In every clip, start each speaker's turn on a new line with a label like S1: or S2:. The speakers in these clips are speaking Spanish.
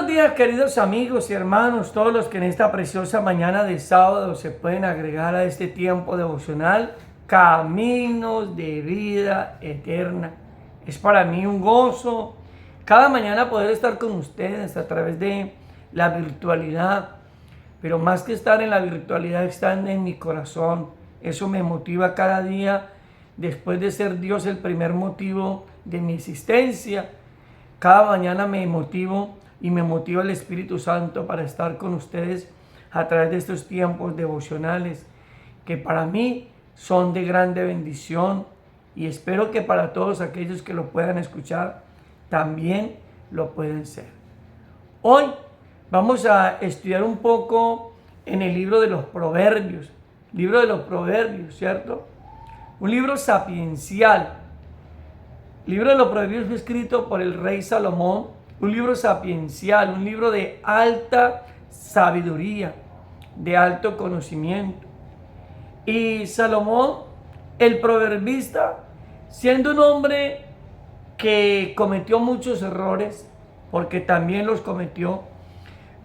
S1: Buenos días, queridos amigos y hermanos, todos los que en esta preciosa mañana de sábado se pueden agregar a este tiempo devocional, Caminos de Vida Eterna. Es para mí un gozo cada mañana poder estar con ustedes a través de la virtualidad, pero más que estar en la virtualidad, están en mi corazón. Eso me motiva cada día, después de ser Dios el primer motivo de mi existencia. Cada mañana me motivo y me motiva el Espíritu Santo para estar con ustedes a través de estos tiempos devocionales que para mí son de grande bendición, y espero que para todos aquellos que lo puedan escuchar también lo pueden ser. Hoy vamos a estudiar un poco en el libro de los Proverbios, ¿cierto? Un libro sapiencial. El libro de los Proverbios fue escrito por el rey Salomón, un libro sapiencial, un libro de alta sabiduría, de alto conocimiento. Y Salomón, el proverbista, siendo un hombre que cometió muchos errores, porque también los cometió,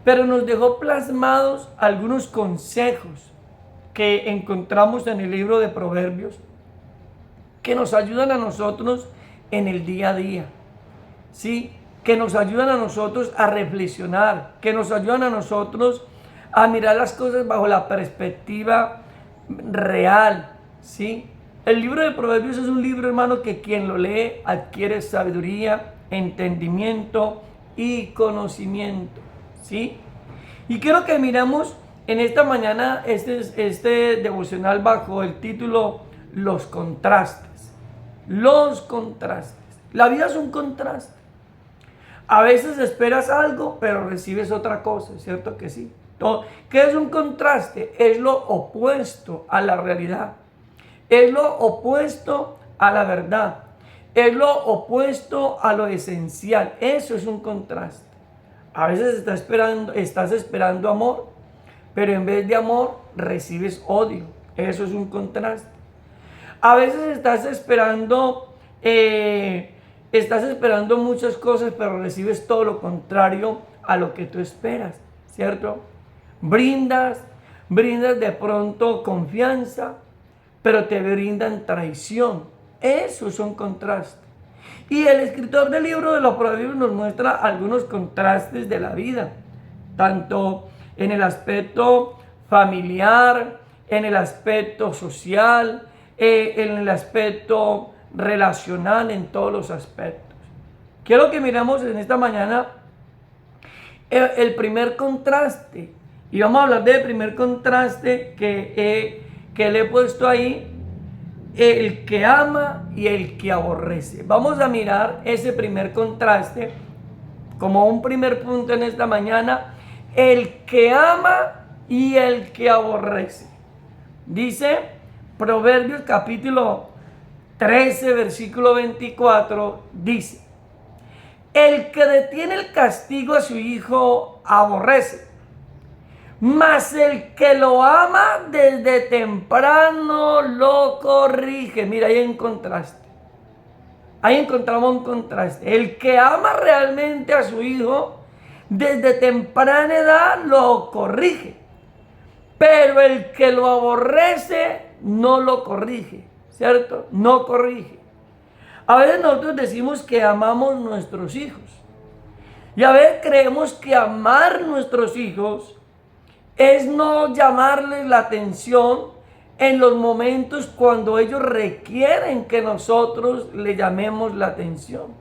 S1: pero nos dejó plasmados algunos consejos que encontramos en el libro de Proverbios, que nos ayudan a nosotros en el día a día, ¿sí? Que nos ayudan a nosotros a reflexionar, que nos ayudan a nosotros a mirar las cosas bajo la perspectiva real, ¿sí? El libro de Proverbios es un libro, hermano, que quien lo lee adquiere sabiduría, entendimiento y conocimiento, ¿sí? Y quiero que miramos en esta mañana este devocional bajo el título Los contrastes. Los contrastes. La vida es un contraste. A veces esperas algo, pero recibes otra cosa, ¿cierto que sí? ¿Qué es un contraste? Es lo opuesto a la realidad. Es lo opuesto a la verdad. Es lo opuesto a lo esencial. Eso es un contraste. A veces estás esperando amor, pero en vez de amor recibes odio. Eso es un contraste. A veces estás esperando muchas cosas, pero recibes todo lo contrario a lo que tú esperas, ¿cierto? Brindas de pronto confianza, pero te brindan traición. Eso son contrastes. Y el escritor del libro de los Proverbios nos muestra algunos contrastes de la vida, tanto en el aspecto familiar, en el aspecto social, en el aspecto relacional, en todos los aspectos. Quiero que miremos en esta mañana el primer contraste, y vamos a hablar del primer contraste que le he puesto ahí: el que ama y el que aborrece. Vamos a mirar ese primer contraste como un primer punto en esta mañana: el que ama y el que aborrece. Dice Proverbios capítulo 13, versículo 24, dice: el que detiene el castigo a su hijo aborrece, mas el que lo ama desde temprano lo corrige. Mira, ahí hay un contraste. Ahí encontramos un contraste. El que ama realmente a su hijo desde temprana edad lo corrige, pero el que lo aborrece no lo corrige, ¿cierto? No corrige. A veces nosotros decimos que amamos nuestros hijos, y a veces creemos que amar nuestros hijos es no llamarles la atención en los momentos cuando ellos requieren que nosotros le llamemos la atención.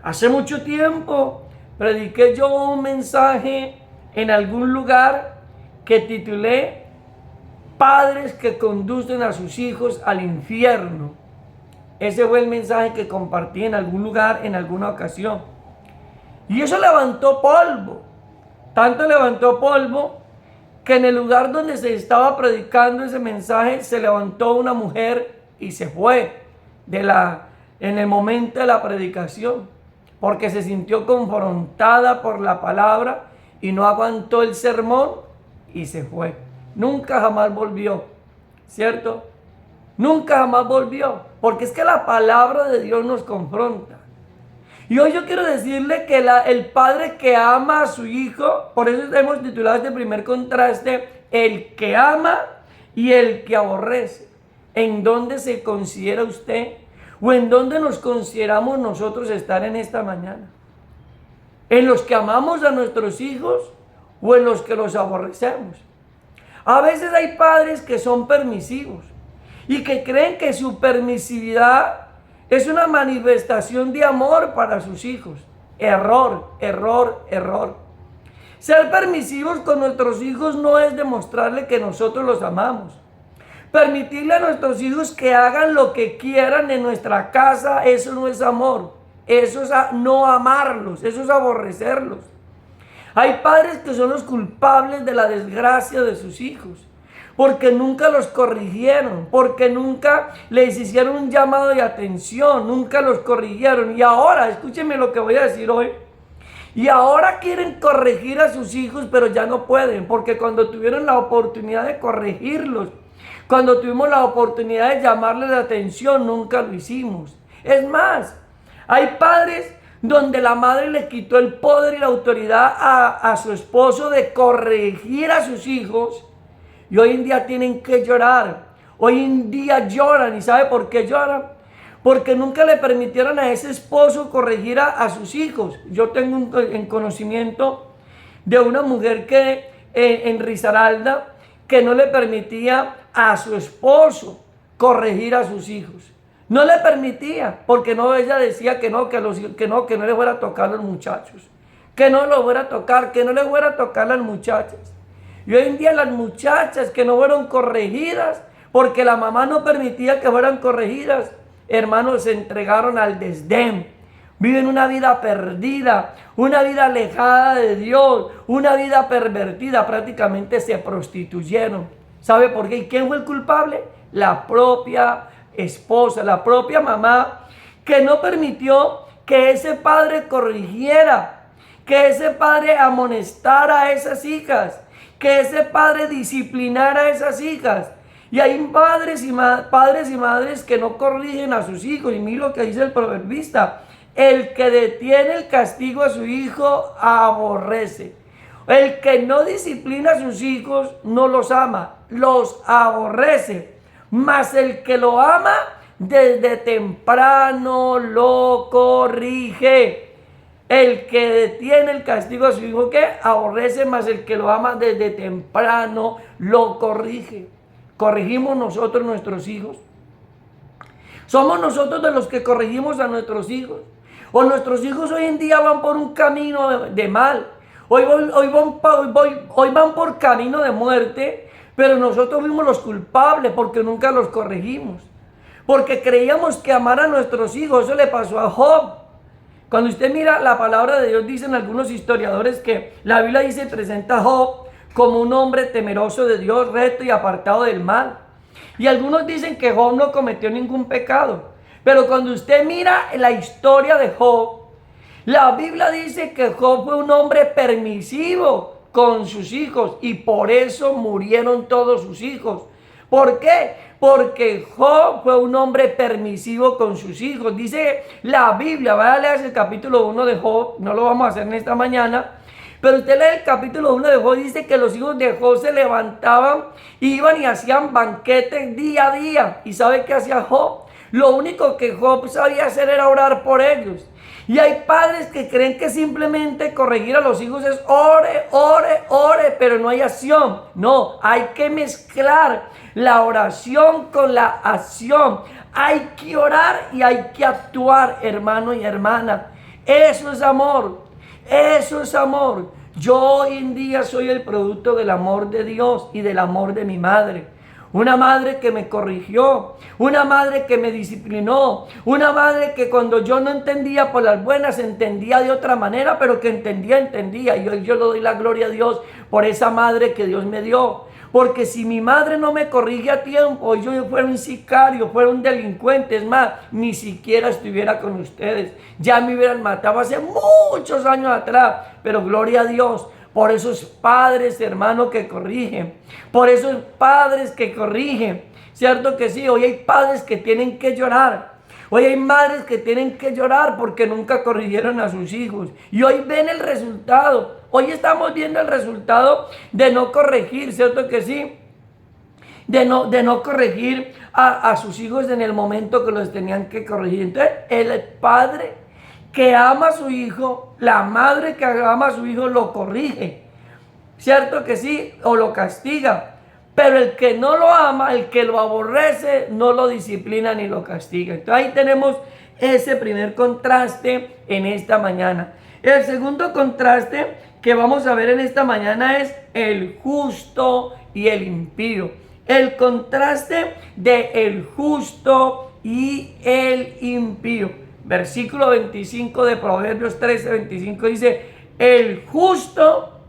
S1: Hace mucho tiempo prediqué yo un mensaje en algún lugar que titulé Padres que conducen a sus hijos al infierno. Ese fue el mensaje que compartí en algún lugar, en alguna ocasión. Y eso levantó polvo. Tanto levantó polvo que en el lugar donde se estaba predicando ese mensaje se levantó una mujer y se fue en el momento de la predicación, porque se sintió confrontada por la palabra y no aguantó el sermón y se fue. Nunca jamás volvió, ¿cierto? Nunca jamás volvió, porque es que la palabra de Dios nos confronta. Y hoy yo quiero decirle que el padre que ama a su hijo, por eso hemos titulado este primer contraste, el que ama y el que aborrece. ¿En dónde se considera usted o en dónde nos consideramos nosotros estar en esta mañana? ¿En los que amamos a nuestros hijos o en los que los aborrecemos? A veces hay padres que son permisivos y que creen que su permisividad es una manifestación de amor para sus hijos. Error, error, error. Ser permisivos con nuestros hijos no es demostrarle que nosotros los amamos. Permitirle a nuestros hijos que hagan lo que quieran en nuestra casa, eso no es amor. Eso es no amarlos, eso es aborrecerlos. Hay padres que son los culpables de la desgracia de sus hijos, porque nunca los corrigieron, porque nunca les hicieron un llamado de atención, nunca los corrigieron. Y ahora, escúchenme lo que voy a decir hoy, y ahora quieren corregir a sus hijos, pero ya no pueden, porque cuando tuvieron la oportunidad de corregirlos, cuando tuvimos la oportunidad de llamarles la atención, nunca lo hicimos. Es más, hay padres donde la madre le quitó el poder y la autoridad a su esposo de corregir a sus hijos, y hoy en día tienen que llorar. Hoy en día lloran. ¿Y sabe por qué lloran? Porque nunca le permitieron a ese esposo corregir a sus hijos. Yo tengo en conocimiento de una mujer que en Risaralda, que no le permitía a su esposo corregir a sus hijos. No le permitía, porque no, ella decía que no le fuera a tocar a los muchachos. Que no lo fuera a tocar, que no le fuera a tocar a las muchachas. Y hoy en día las muchachas que no fueron corregidas, porque la mamá no permitía que fueran corregidas, hermanos, se entregaron al desdén. Viven una vida perdida, una vida alejada de Dios, una vida pervertida, prácticamente se prostituyeron. ¿Sabe por qué? ¿Y quién fue el culpable? La propia esposa, la propia mamá, que no permitió que ese padre corrigiera, que ese padre amonestara a esas hijas, que ese padre disciplinara a esas hijas. Y hay padres y madres que no corrigen a sus hijos. Y mira lo que dice el proverbista: el que detiene el castigo a su hijo aborrece. El que no disciplina a sus hijos no los ama, los aborrece. Mas el que lo ama desde temprano lo corrige. El que detiene el castigo a su hijo, ¿qué? Aborrece, mas el que lo ama desde temprano lo corrige. ¿Corregimos nosotros nuestros hijos? ¿Somos nosotros de los que corregimos a nuestros hijos? ¿O nuestros hijos hoy en día van por un camino de mal? Hoy van por camino de muerte, pero nosotros fuimos los culpables porque nunca los corregimos. Porque creíamos que amar a nuestros hijos, eso le pasó a Job. Cuando usted mira la palabra de Dios, dicen algunos historiadores que la Biblia dice, presenta a Job como un hombre temeroso de Dios, recto y apartado del mal. Y algunos dicen que Job no cometió ningún pecado. Pero cuando usted mira la historia de Job, la Biblia dice que Job fue un hombre permisivo con sus hijos y por eso murieron todos sus hijos. ¿Por qué? Porque Job fue un hombre permisivo con sus hijos. Dice la Biblia, vaya a leer el capítulo 1 de Job, no lo vamos a hacer en esta mañana, pero usted lee el capítulo 1 de Job, dice que los hijos de Job se levantaban, iban y hacían banquetes día a día. ¿Y sabe qué hacía Job? Lo único que Job sabía hacer era orar por ellos. Y hay padres que creen que simplemente corregir a los hijos es ore, pero no hay acción. No, hay que mezclar la oración con la acción. Hay que orar y hay que actuar, hermano y hermana. Eso es amor, eso es amor. Yo hoy en día soy el producto del amor de Dios y del amor de mi madre. Una madre que me corrigió, una madre que me disciplinó, una madre que cuando yo no entendía por las buenas entendía de otra manera, pero que entendía. Y hoy yo le doy la gloria a Dios por esa madre que Dios me dio. Porque si mi madre no me corrige a tiempo, yo fuera un sicario, fuera un delincuente, es más, ni siquiera estuviera con ustedes. Ya me hubieran matado hace muchos años atrás, pero gloria a Dios. Por esos padres, hermanos, que corrigen. Por esos padres que corrigen. ¿Cierto que sí? Hoy hay padres que tienen que llorar. Hoy hay madres que tienen que llorar porque nunca corrigieron a sus hijos. Y hoy ven el resultado. Hoy estamos viendo el resultado de no corregir, ¿cierto que sí? De no corregir a sus hijos en el momento que los tenían que corregir. Entonces, el padre que ama a su hijo, la madre que ama a su hijo lo corrige. ¿Cierto que sí? O lo castiga. Pero el que no lo ama, el que lo aborrece, no lo disciplina ni lo castiga. Entonces ahí tenemos ese primer contraste en esta mañana. El segundo contraste que vamos a ver en esta mañana es el justo y el impío. El contraste de el justo y el impío. Versículo 25 de Proverbios 13:25 dice: el justo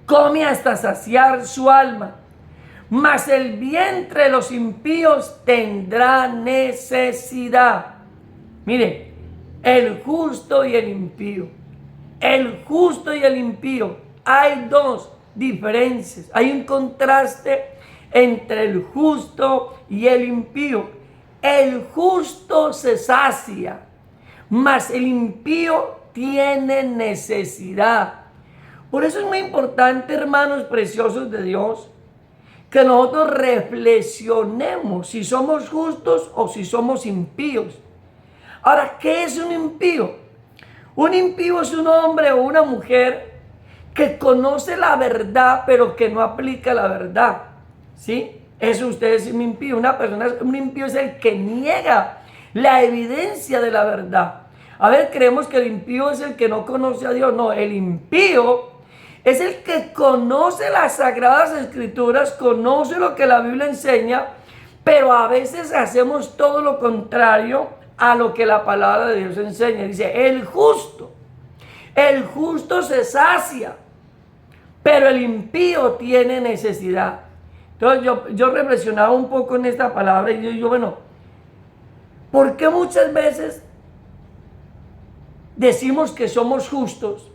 S1: come hasta saciar su alma, mas el vientre de los impíos tendrá necesidad. Mire, el justo y el impío. El justo y el impío. Hay dos diferencias. Hay un contraste entre el justo y el impío. El justo se sacia, mas el impío tiene necesidad. Por eso es muy importante, hermanos preciosos de Dios, que nosotros reflexionemos si somos justos o si somos impíos. Ahora, ¿qué es un impío? Un impío es un hombre o una mujer que conoce la verdad, pero que no aplica la verdad. ¿Sí? Eso usted es un impío. Un impío es el que niega la evidencia de la verdad. A ver, creemos que el impío es el que no conoce a Dios. No, el impío es el que conoce las Sagradas Escrituras, conoce lo que la Biblia enseña, pero a veces hacemos todo lo contrario a lo que la palabra de Dios enseña. Dice, el justo se sacia, pero el impío tiene necesidad. Entonces yo reflexionaba un poco en esta palabra y yo digo, bueno, ¿por qué muchas veces decimos que somos justos,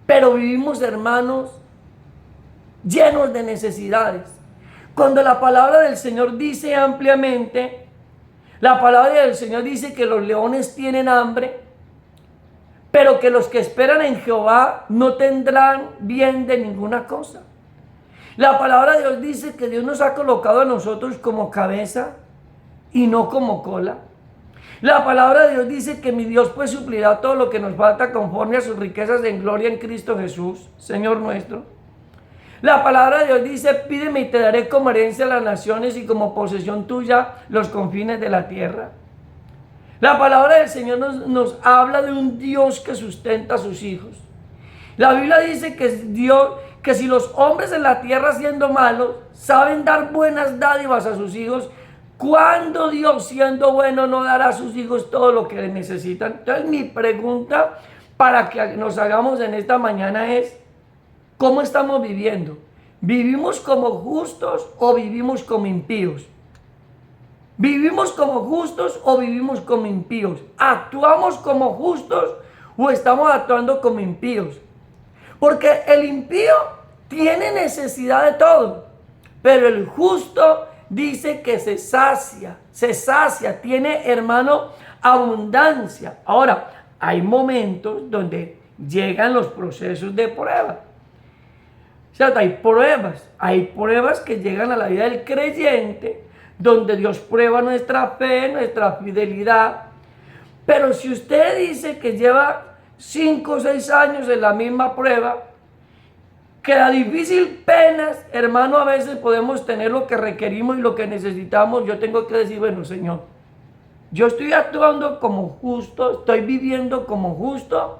S1: pero vivimos, hermanos, llenos de necesidades? Cuando la palabra del Señor dice ampliamente, la palabra del Señor dice que los leones tienen hambre, pero que los que esperan en Jehová no tendrán bien de ninguna cosa. La palabra de Dios dice que Dios nos ha colocado a nosotros como cabeza y no como cola. La palabra de Dios dice que mi Dios pues suplirá todo lo que nos falta conforme a sus riquezas en gloria en Cristo Jesús, Señor nuestro. La palabra de Dios dice, pídeme y te daré como herencia a las naciones y como posesión tuya los confines de la tierra. La palabra del Señor nos habla de un Dios que sustenta a sus hijos. La Biblia dice que si los hombres en la tierra siendo malos saben dar buenas dádivas a sus hijos, ¿cuándo Dios siendo bueno no dará a sus hijos todo lo que necesitan? Entonces mi pregunta para que nos hagamos en esta mañana es, ¿cómo estamos viviendo? ¿Vivimos como justos o vivimos como impíos? ¿Vivimos como justos o vivimos como impíos? ¿Actuamos como justos o estamos actuando como impíos? Porque el impío tiene necesidad de todo, pero el justo dice que se sacia, tiene, hermano, abundancia. Ahora, hay momentos donde llegan los procesos de prueba. O sea, hay pruebas que llegan a la vida del creyente, donde Dios prueba nuestra fe, nuestra fidelidad. Pero si usted dice que lleva 5 o 6 años en la misma prueba, que a difícil penas, hermano, a veces podemos tener lo que requerimos y lo que necesitamos, yo tengo que decir, bueno, Señor, yo estoy actuando como justo, estoy viviendo como justo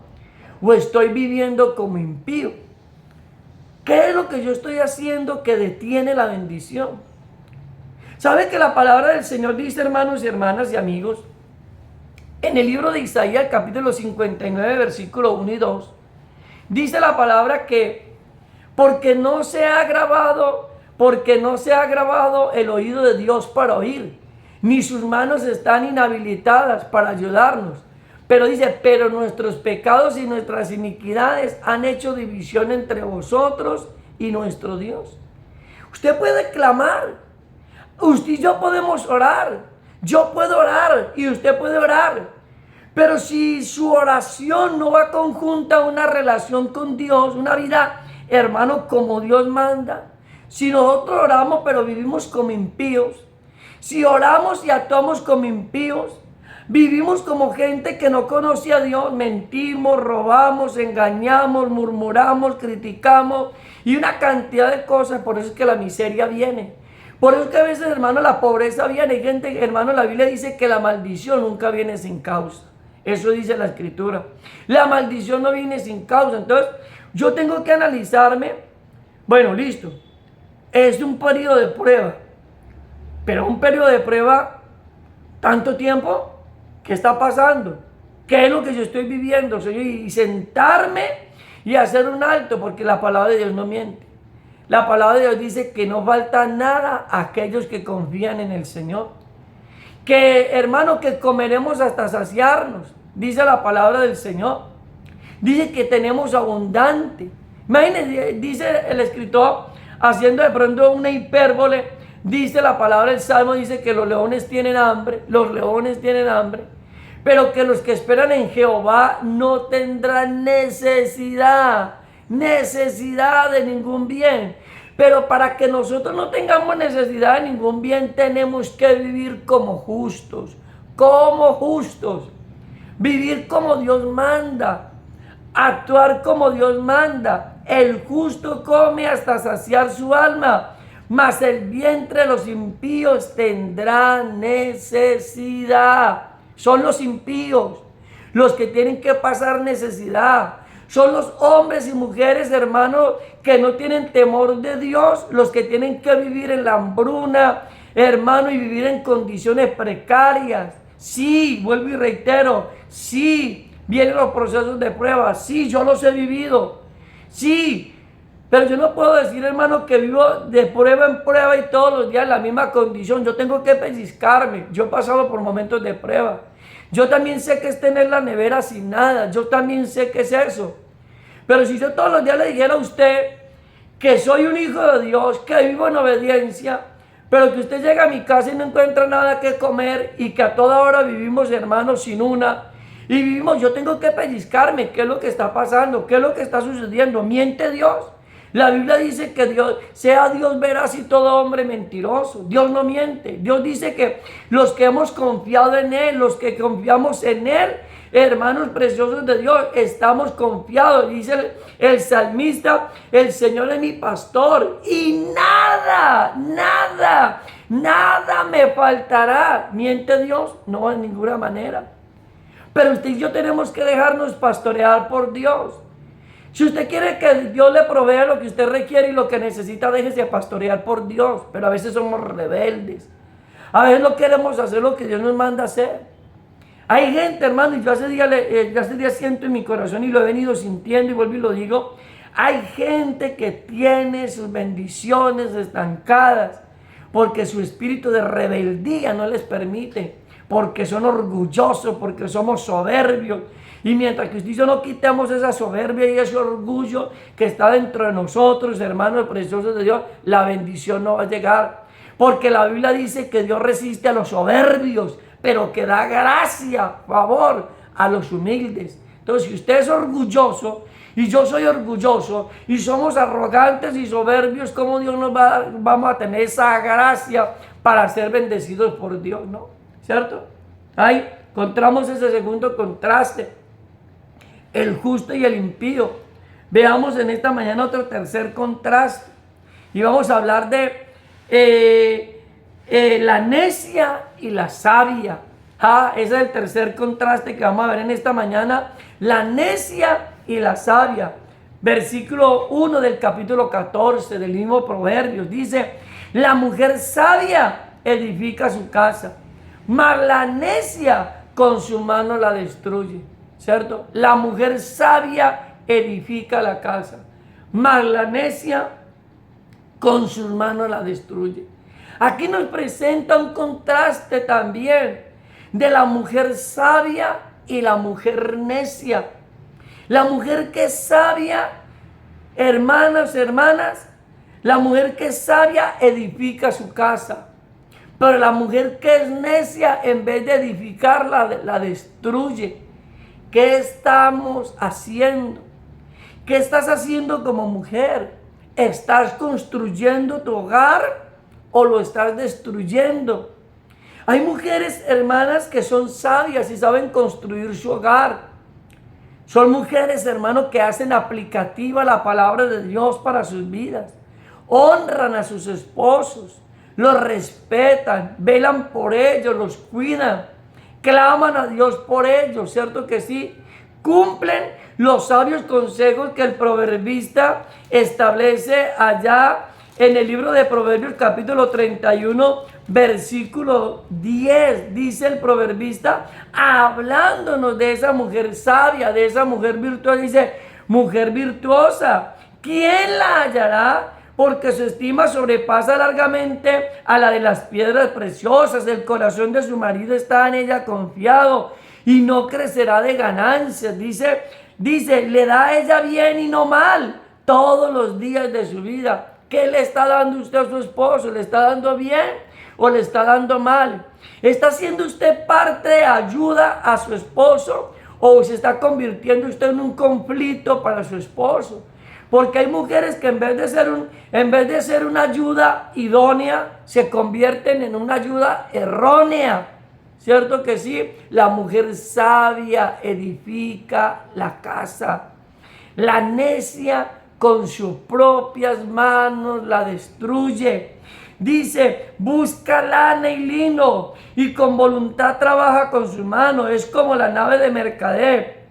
S1: o estoy viviendo como impío. ¿Qué es lo que yo estoy haciendo que detiene la bendición? ¿Sabe que la palabra del Señor dice, hermanos y hermanas y amigos, en el libro de Isaías, capítulo 59, versículo 1 y 2, dice la palabra que porque no se ha grabado el oído de Dios para oír, ni sus manos están inhabilitadas para ayudarnos. Pero dice, pero nuestros pecados y nuestras iniquidades han hecho división entre vosotros y nuestro Dios. Usted puede clamar, usted y yo podemos orar. Yo puedo orar y usted puede orar. Pero si su oración no va conjunta a una relación con Dios, una vida, hermano, como Dios manda. Si nosotros oramos pero vivimos como impíos, si oramos y actuamos como impíos, vivimos como gente que no conoce a Dios, mentimos, robamos, engañamos, murmuramos, criticamos y una cantidad de cosas. Por eso es que la miseria viene. Por eso es que a veces, hermano, la pobreza viene. Hay gente, hermano, la Biblia dice que la maldición nunca viene sin causa. Eso dice la Escritura. La maldición no viene sin causa. Entonces, yo tengo que analizarme. Bueno, listo. Es un periodo de prueba. Pero un periodo de prueba, tanto tiempo, ¿qué está pasando? ¿Qué es lo que yo estoy viviendo, Señor? Y sentarme y hacer un alto, porque la palabra de Dios no miente. La palabra de Dios dice que no falta nada a aquellos que confían en el Señor. Que, hermano, que comeremos hasta saciarnos, dice la palabra del Señor. Dice que tenemos abundante. Imagínense, dice el escritor, haciendo de pronto una hipérbole, dice la palabra del Salmo, dice que los leones tienen hambre, pero que los que esperan en Jehová no tendrán necesidad de ningún bien. Pero para que nosotros no tengamos necesidad de ningún bien, tenemos que vivir como justos, vivir como Dios manda, actuar como Dios manda. El justo come hasta saciar su alma, mas el vientre de los impíos tendrá necesidad. Son los impíos los que tienen que pasar necesidad. Son los hombres y mujeres, hermanos, que no tienen temor de Dios, los que tienen que vivir en la hambruna, hermano, y vivir en condiciones precarias. Sí, vuelvo y reitero, sí, vienen los procesos de prueba, sí, yo los he vivido, sí, pero yo no puedo decir, hermano, que vivo de prueba en prueba y todos los días en la misma condición. Yo tengo que pellizcarme. Yo he pasado por momentos de prueba. Yo también sé que es tener la nevera sin nada. Yo también sé que es eso. Pero si yo todos los días le dijera a usted que soy un hijo de Dios, que vivo en obediencia, pero que usted llega a mi casa y no encuentra nada que comer y que a toda hora vivimos, hermanos, sin una, y vivimos, yo tengo que pellizcarme. ¿Qué es lo que está pasando? ¿Qué es lo que está sucediendo? ¿Miente Dios? La Biblia dice que Dios, sea Dios veraz y todo hombre mentiroso. Dios no miente. Dios dice que los que hemos confiado en Él, los que confiamos en Él, hermanos preciosos de Dios, estamos confiados. Dice el salmista, el Señor es mi pastor y nada me faltará. ¿Miente Dios? No, en ninguna manera. Pero usted y yo tenemos que dejarnos pastorear por Dios. Si usted quiere que Dios le provea lo que usted requiere y lo que necesita, déjese pastorear por Dios. Pero a veces somos rebeldes. A veces no queremos hacer lo que Dios nos manda hacer. Hay gente, hermano, y yo hace días siento en mi corazón y lo he venido sintiendo y vuelvo y lo digo. Hay gente que tiene sus bendiciones estancadas porque su espíritu de rebeldía no les permite. Porque son orgullosos, porque somos soberbios. Y mientras que usted y yo no quitemos esa soberbia y ese orgullo que está dentro de nosotros, hermanos preciosos de Dios, la bendición no va a llegar. Porque la Biblia dice que Dios resiste a los soberbios, pero que da gracia, favor a los humildes. Entonces, si usted es orgulloso y yo soy orgulloso y somos arrogantes y soberbios, ¿cómo Dios vamos a tener esa gracia para ser bendecidos por Dios? ¿No? ¿Cierto? Ahí encontramos ese segundo contraste. El justo y el impío. Veamos en esta mañana otro tercer contraste. Y vamos a hablar de la necia y la sabia. Ese es el tercer contraste que vamos a ver en esta mañana. La necia y la sabia. Versículo 1 del capítulo 14 del mismo Proverbios. Dice, la mujer sabia edifica su casa, mas la necia con su mano la destruye. ¿Cierto? La mujer sabia edifica la casa, mas la necia con sus manos la destruye. Aquí nos presenta un contraste también de la mujer sabia y la mujer necia. La mujer que es sabia, hermanas, la mujer que es sabia edifica su casa, Pero la mujer que es necia, en vez de edificarla, la destruye. ¿Qué estamos haciendo? ¿Qué estás haciendo como mujer? ¿Estás construyendo tu hogar o lo estás destruyendo? Hay mujeres, hermanas, que son sabias y saben construir su hogar. Son mujeres, hermanos, que hacen aplicativa la palabra de Dios para sus vidas. Honran a sus esposos, los respetan, velan por ellos, los cuidan, claman a Dios por ellos, ¿cierto que sí? Cumplen los sabios consejos que el proverbista establece allá en el libro de Proverbios capítulo 31, versículo 10. Dice el proverbista, hablándonos de esa mujer sabia, de esa mujer virtuosa, dice, mujer virtuosa, ¿quién la hallará? Porque su estima sobrepasa largamente a la de las piedras preciosas. El corazón de su marido está en ella confiado y no crecerá de ganancias. Dice, le da a ella bien y no mal todos los días de su vida. ¿Qué le está dando usted a su esposo? ¿Le está dando bien o le está dando mal? ¿Está haciendo usted parte de ayuda a su esposo o se está convirtiendo usted en un conflicto para su esposo? Porque hay mujeres que en vez de ser una ayuda idónea, se convierten en una ayuda errónea. ¿Cierto que sí? La mujer sabia edifica la casa. La necia con sus propias manos la destruye. Dice, busca lana y lino y con voluntad trabaja con su mano. Es como la nave de mercader.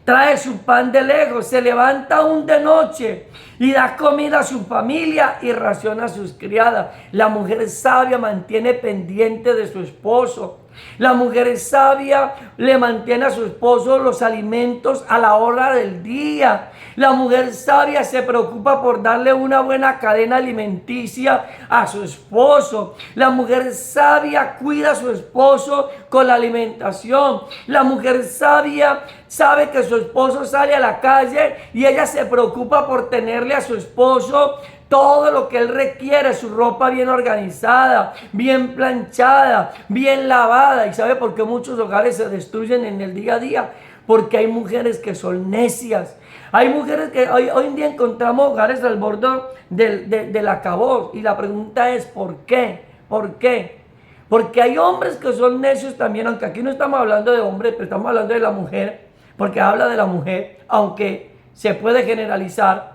S1: Trae su pan de lejos, se levanta aún de noche y da comida a su familia y raciona a sus criadas. La mujer sabia mantiene pendiente de su esposo. La mujer sabia le mantiene a su esposo los alimentos a la hora del día. La mujer sabia se preocupa por darle una buena cadena alimenticia a su esposo. La mujer sabia cuida a su esposo con la alimentación. La mujer sabia sabe que su esposo sale a la calle y ella se preocupa por tenerle a su esposo todo lo que él requiere, su ropa bien organizada, bien planchada, bien lavada. ¿Y sabe por qué muchos hogares se destruyen en el día a día? Porque hay mujeres que son necias. Hay mujeres que hoy en día encontramos hogares al borde del acabose. Y la pregunta es, ¿por qué? ¿Por qué? Porque hay hombres que son necios también, aunque aquí no estamos hablando de hombres, pero estamos hablando de la mujer, porque habla de la mujer, aunque se puede generalizar.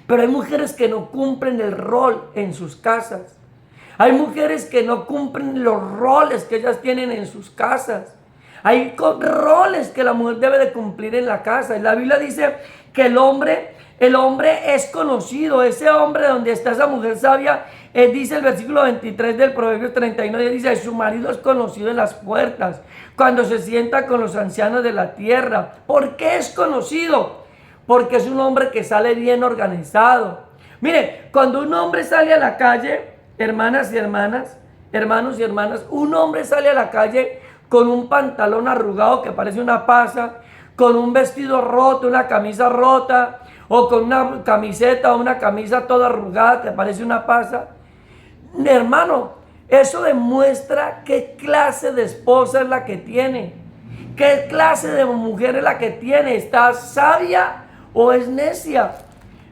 S1: Pero hay mujeres que no cumplen el rol en sus casas. Hay mujeres que no cumplen los roles que ellas tienen en sus casas. Hay roles que la mujer debe de cumplir en la casa. Y la Biblia dice que el hombre es conocido. Ese hombre donde está esa mujer sabia, dice el versículo 23 del Proverbio 39, dice, su marido es conocido en las puertas, cuando se sienta con los ancianos de la tierra. ¿Por qué es conocido? Porque es un hombre que sale bien organizado. Mire, cuando un hombre sale a la calle, hermanas y hermanas, hermanos y hermanas, un hombre sale a la calle con un pantalón arrugado que parece una pasa, con un vestido roto, una camisa rota, o con una camiseta o una camisa toda arrugada que parece una pasa. Hermano, eso demuestra qué clase de esposa es la que tiene, qué clase de mujer es la que tiene. ¿Está sabia o es necia?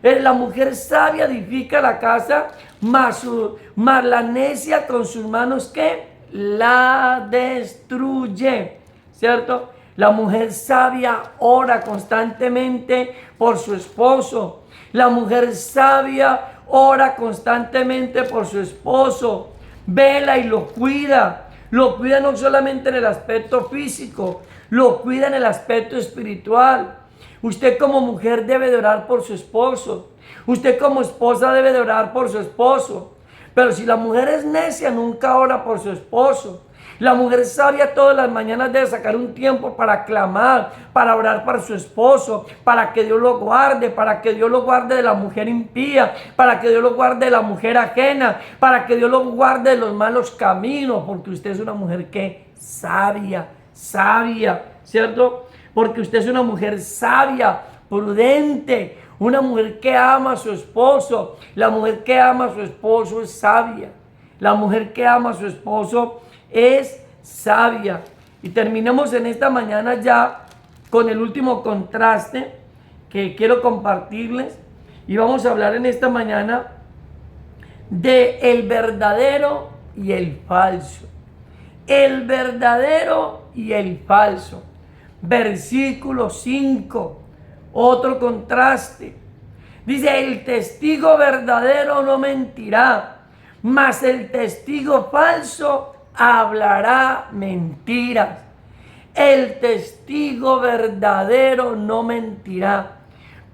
S1: La mujer sabia edifica la casa, más la necia con sus manos, ¿qué? La destruye, ¿cierto? La mujer sabia ora constantemente por su esposo. La mujer sabia ora constantemente por su esposo. Vela y lo cuida. Lo cuida no solamente en el aspecto físico, lo cuida en el aspecto espiritual. Usted como mujer debe de orar por su esposo. Usted como esposa debe de orar por su esposo. Pero si la mujer es necia, nunca ora por su esposo. La mujer sabia todas las mañanas debe sacar un tiempo para clamar, para orar por su esposo, para que Dios lo guarde, para que Dios lo guarde de la mujer impía, para que Dios lo guarde de la mujer ajena, para que Dios lo guarde de los malos caminos, porque usted es una mujer que sabia, ¿cierto? Porque usted es una mujer sabia, prudente, una mujer que ama a su esposo. La mujer que ama a su esposo es sabia. La mujer que ama a su esposo es sabia. Y terminemos en esta mañana ya con el último contraste que quiero compartirles. Y vamos a hablar en esta mañana de el verdadero y el falso. El verdadero y el falso. Versículo 5. Otro contraste. Dice, el testigo verdadero no mentirá, mas el testigo falso hablará mentiras. El testigo verdadero no mentirá,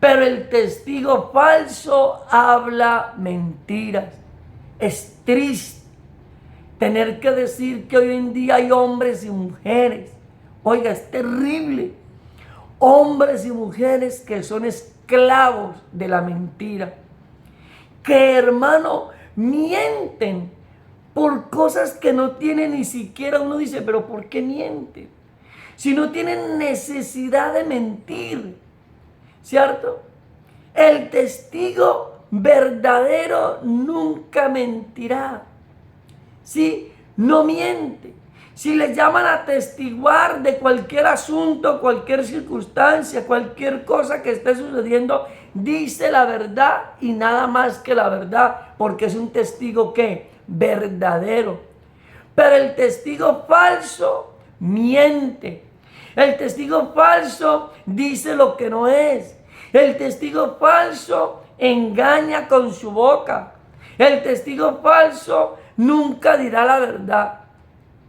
S1: pero el testigo falso habla mentiras. Es triste tener que decir que hoy en día hay hombres y mujeres. Oiga, es terrible. Hombres y mujeres que son esclavos de la mentira. Que, hermano, mienten por cosas que no tienen ni siquiera. Uno dice, pero ¿por qué mienten? Si no tienen necesidad de mentir, ¿cierto? El testigo verdadero nunca mentirá. Sí, no miente. Si les llaman a testiguar de cualquier asunto, cualquier circunstancia, cualquier cosa que esté sucediendo, dice la verdad y nada más que la verdad, porque es un testigo ¿qué? Verdadero. Pero el testigo falso miente. El testigo falso dice lo que no es. El testigo falso engaña con su boca. El testigo falso nunca dirá la verdad.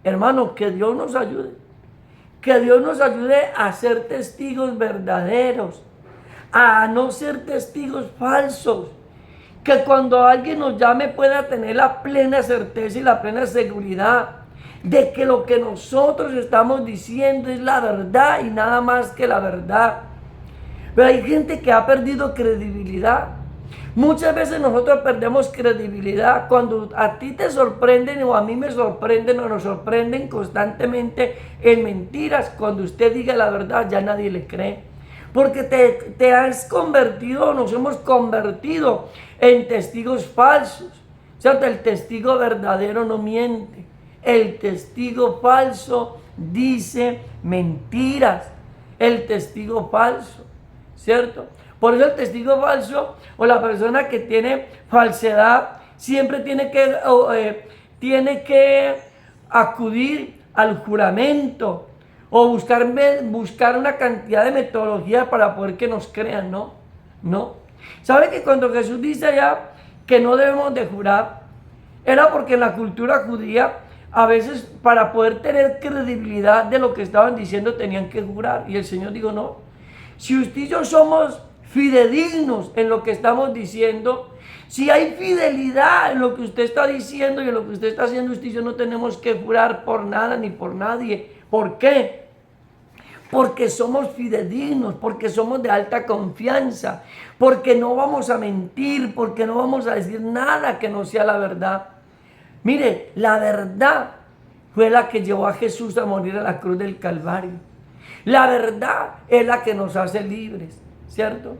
S1: Hermano, que Dios nos ayude. Que Dios nos ayude a ser testigos verdaderos. A no ser testigos falsos. Que cuando alguien nos llame pueda tener la plena certeza y la plena seguridad de que lo que nosotros estamos diciendo es la verdad y nada más que la verdad. Pero hay gente que ha perdido credibilidad. Muchas veces nosotros perdemos credibilidad cuando a ti te sorprenden o a mí me sorprenden o nos sorprenden constantemente en mentiras. Cuando usted diga la verdad ya nadie le cree. Porque te has convertido, nos hemos convertido en testigos falsos. ¿Cierto? El testigo verdadero no miente. El testigo falso dice mentiras. El testigo falso, ¿cierto? Por eso el testigo falso o la persona que tiene falsedad siempre tiene que acudir al juramento o buscar una cantidad de metodología para poder que nos crean, ¿no? ¿No? ¿Sabe que cuando Jesús dice allá que no debemos de jurar, era porque en la cultura judía a veces para poder tener credibilidad de lo que estaban diciendo tenían que jurar? Y el Señor dijo, no, si usted y yo somos fidedignos en lo que estamos diciendo, si hay fidelidad en lo que usted está diciendo y en lo que usted está haciendo, usted y yo no tenemos que jurar por nada ni por nadie. ¿Por qué? Porque somos fidedignos, porque somos de alta confianza, porque no vamos a mentir, porque no vamos a decir nada que no sea la verdad. Mire, la verdad fue la que llevó a Jesús a morir a la cruz del Calvario. La verdad es la que nos hace libres, ¿cierto?